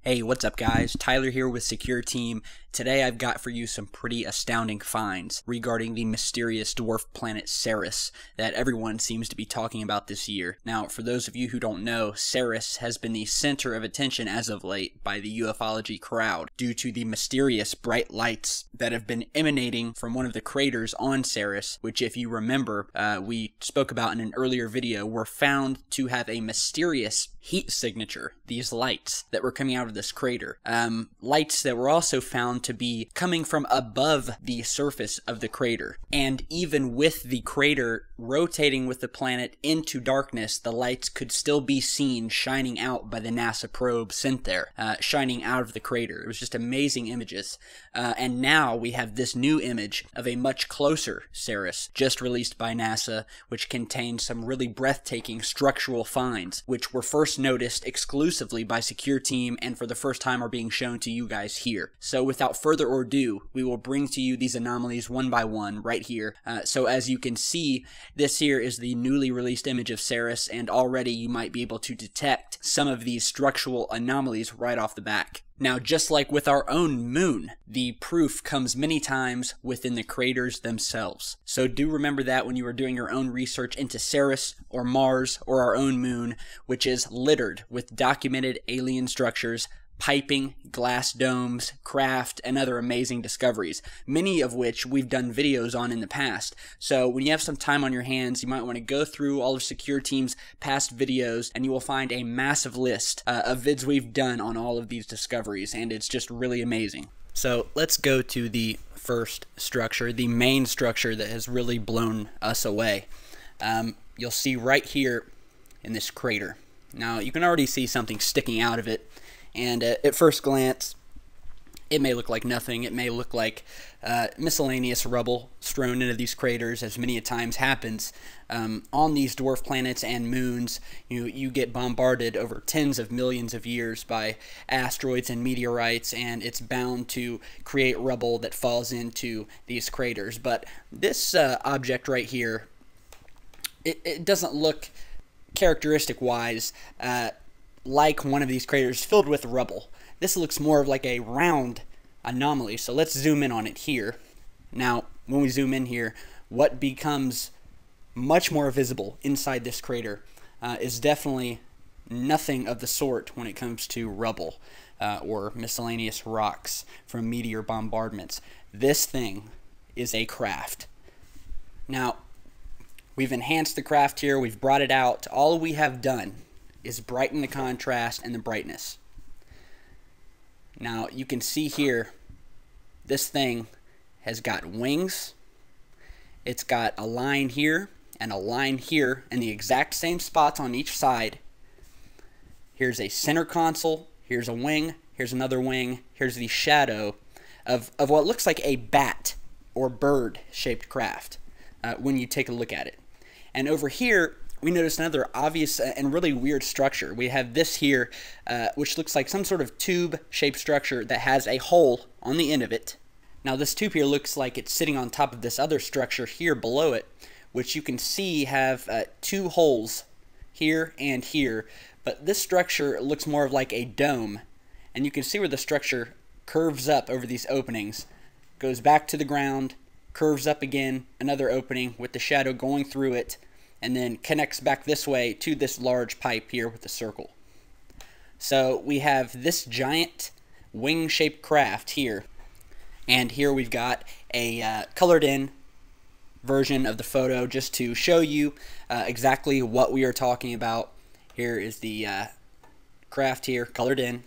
Hey, what's up guys? Tyler here with Secure Team. Today I've got for you some pretty astounding finds regarding the mysterious dwarf planet Ceres that everyone seems to be talking about this year. Now, for those of you who don't know, Ceres has been the center of attention as of late by the ufology crowd due to the mysterious bright lights that have been emanating from one of the craters on Ceres, which if you remember, we spoke about in an earlier video, were found to have a mysterious heat signature, these lights that were coming out of this crater. Lights that were also found to be coming from above the surface of the crater. And even with the crater rotating with the planet into darkness, the lights could still be seen shining out by the NASA probe sent there, shining out of the crater. It was just amazing images. And now we have this new image of a much closer Ceres, just released by NASA, which contains some really breathtaking structural finds, which were first noticed exclusively by Secure Team and for the first time are being shown to you guys here. So without further ado, we will bring to you these anomalies one by one right here. So as you can see, this here is the newly released image of Ceres, and already you might be able to detect some of these structural anomalies right off the back. Now, just like with our own moon, the proof comes many times within the craters themselves. So do remember that when you are doing your own research into Ceres or Mars or our own moon, which is littered with documented alien structures, piping, glass domes, craft, and other amazing discoveries, many of which we've done videos on in the past. So when you have some time on your hands, you might want to go through all of Secure Team's past videos, and you will find a massive list of vids we've done on all of these discoveries, and it's just really amazing. So let's go to the first structure, the main structure that has really blown us away. You'll see right here in this crater. Now you can already see something sticking out of it. And at first glance, it may look like nothing. It may look like miscellaneous rubble strewn into these craters, as many a times happens. On these dwarf planets and moons, you get bombarded over tens of millions of years by asteroids and meteorites, and it's bound to create rubble that falls into these craters. But this object right here, it doesn't look characteristic-wise like one of these craters filled with rubble. This looks more of like a round anomaly, so let's zoom in on it here. Now, when we zoom in here, what becomes much more visible inside this crater is definitely nothing of the sort when it comes to rubble or miscellaneous rocks from meteor bombardments. This thing is a craft. Now, we've enhanced the craft here, we've brought it out. All we have done is brighten the contrast and the brightness. Now you can see here, this thing has got wings, it's got a line here and a line here in the exact same spots on each side. Here's a center console, here's a wing, here's another wing, here's the shadow of what looks like a bat or bird shaped craft when you take a look at it. And over here we notice another obvious and really weird structure. We have this here, which looks like some sort of tube-shaped structure that has a hole on the end of it. Now this tube here looks like it's sitting on top of this other structure here below it, which you can see have two holes here and here. But this structure looks more of like a dome, and you can see where the structure curves up over these openings, goes back to the ground, curves up again, another opening with the shadow going through it, and then connects back this way to this large pipe here with the circle. So we have this giant wing-shaped craft here, and here we've got a colored-in version of the photo just to show you exactly what we are talking about. Here is the craft here, colored in,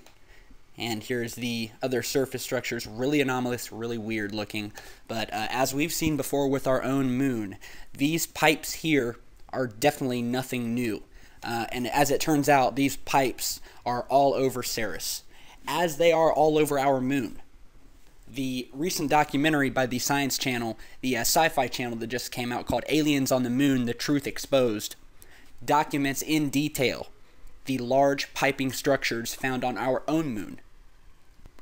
and here's the other surface structures, really anomalous, really weird looking. But as we've seen before with our own moon, these pipes here are definitely nothing new. And as it turns out, these pipes are all over Ceres, as they are all over our moon. The recent documentary by the Science Channel, the sci-fi channel that just came out called Aliens on the Moon, The Truth Exposed, documents in detail the large piping structures found on our own moon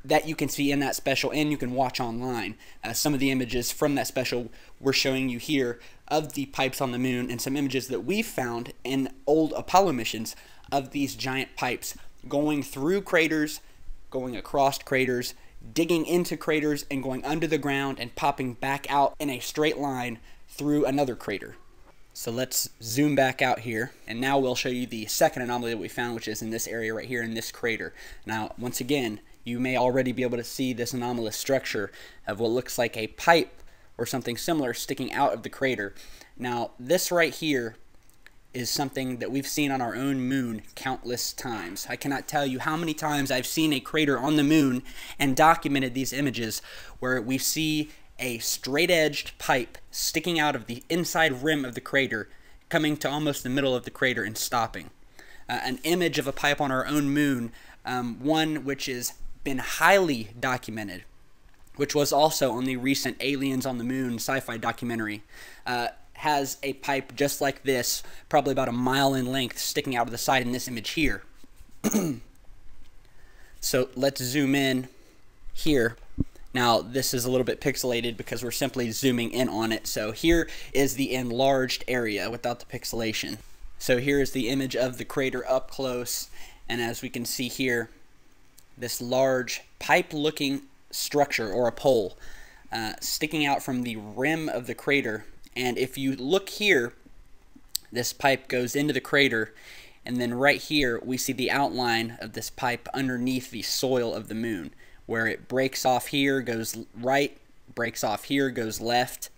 that you can see in that special, and you can watch online. Some of the images from that special we're showing you here of the pipes on the moon, and some images that we found in old Apollo missions of these giant pipes going through craters, going across craters, digging into craters, and going under the ground and popping back out in a straight line through another crater. So let's zoom back out here, and now we'll show you the second anomaly that we found, which is in this area right here in this crater. Now, once again, you may already be able to see this anomalous structure of what looks like a pipe or something similar sticking out of the crater. Now, this right here is something that we've seen on our own moon countless times. I cannot tell you how many times I've seen a crater on the moon and documented these images where we see a straight-edged pipe sticking out of the inside rim of the crater, coming to almost the middle of the crater and stopping. An image of a pipe on our own moon, one which has been highly documented, which was also on the recent Aliens on the Moon sci-fi documentary, has a pipe just like this, probably about a mile in length, sticking out of the side in this image here. So let's zoom in here. Now, this is a little bit pixelated because we're simply zooming in on it. So here is the enlarged area without the pixelation. So here is the image of the crater up close, and as we can see here, this large pipe-looking structure, or a pole, sticking out from the rim of the crater. And if you look here, this pipe goes into the crater, and then right here we see the outline of this pipe underneath the soil of the moon, where it breaks off here, goes right, breaks off here, goes left,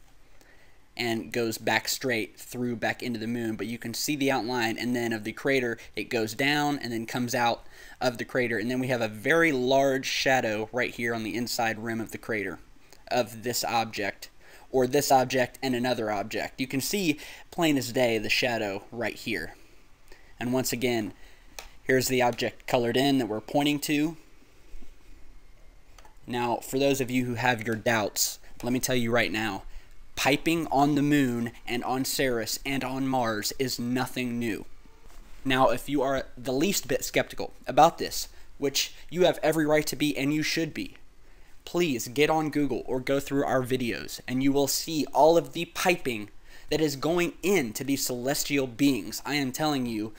and goes back straight through back into the moon. But you can see the outline, and then of the crater, it goes down and then comes out of the crater. And then we have a very large shadow right here on the inside rim of the crater of this object, or this object and another object. You can see plain as day the shadow right here. And once again, here's the object colored in that we're pointing to. Now, for those of you who have your doubts, let me tell you right now, piping on the moon and on Ceres and on Mars is nothing new. Now, if you are the least bit skeptical about this, which you have every right to be and you should be, please get on Google or go through our videos and you will see all of the piping that is going into these celestial beings. I am telling you,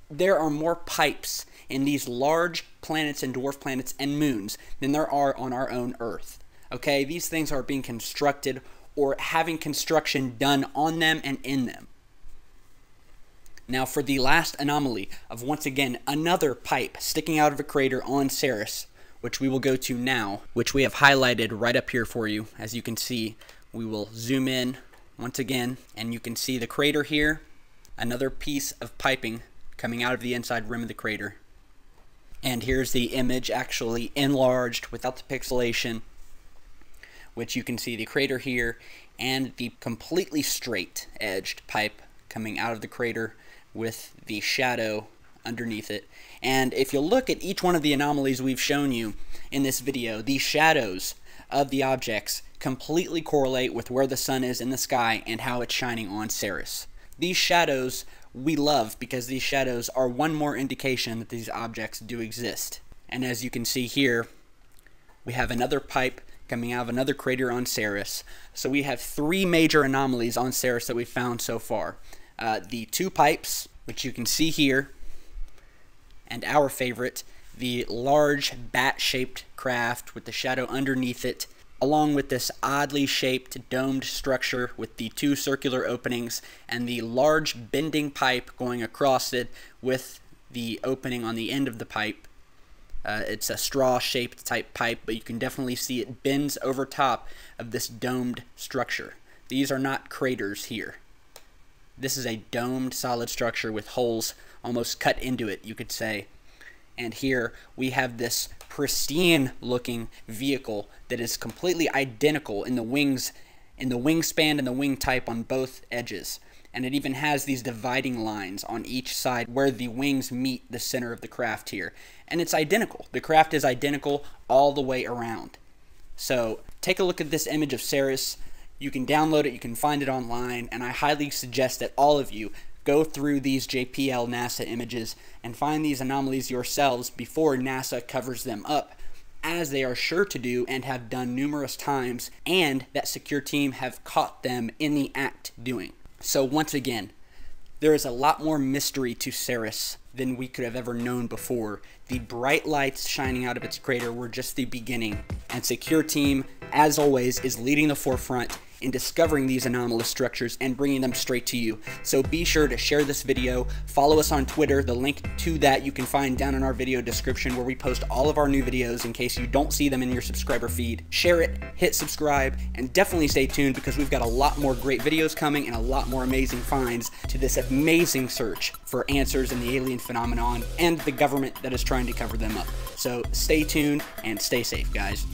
there are more pipes in these large planets and dwarf planets and moons than there are on our own Earth. Okay, these things are being constructed or having construction done on them and in them. Now, for the last anomaly of, once again, another pipe sticking out of a crater on Ceres, which we will go to now, which we have highlighted right up here for you. As you can see, we will zoom in once again, and you can see the crater here, another piece of piping coming out of the inside rim of the crater. And here's the image actually enlarged without the pixelation, which you can see the crater here and the completely straight edged pipe coming out of the crater with the shadow underneath it. And if you look at each one of the anomalies we've shown you in this video, the shadows of the objects completely correlate with where the sun is in the sky and how it's shining on Ceres. These shadows we love because these shadows are one more indication that these objects do exist. And as you can see here, we have another pipe coming out of another crater on Ceres. So we have three major anomalies on Ceres that we've found so far. The two pipes, which you can see here, and our favorite, the large bat-shaped craft with the shadow underneath it, along with this oddly shaped domed structure with the two circular openings and the large bending pipe going across it with the opening on the end of the pipe. It's a straw-shaped type pipe, but you can definitely see it bends over top of this domed structure. These are not craters here. This is a domed solid structure with holes almost cut into it, you could say. And here we have this pristine looking vehicle that is completely identical in the wings, in the wingspan and the wing type on both edges. And it even has these dividing lines on each side where the wings meet the center of the craft here. And it's identical. The craft is identical all the way around. So take a look at this image of Ceres. You can download it, you can find it online, and I highly suggest that all of you go through these JPL NASA images and find these anomalies yourselves before NASA covers them up, as they are sure to do and have done numerous times, and that secure team have caught them in the act doing. So once again, There is a lot more mystery to Ceres than we could have ever known before. The bright lights shining out of its crater were just the beginning, and Secure Team, as always, is leading the forefront in discovering these anomalous structures and bringing them straight to you. So be sure to share this video, follow us on Twitter. The link to that you can find down in our video description, where we post all of our new videos in case you don't see them in your subscriber feed. Share it, hit subscribe, and definitely stay tuned because we've got a lot more great videos coming and a lot more amazing finds to this amazing search for answers in the alien phenomenon and the government that is trying to cover them up. So stay tuned and stay safe, guys.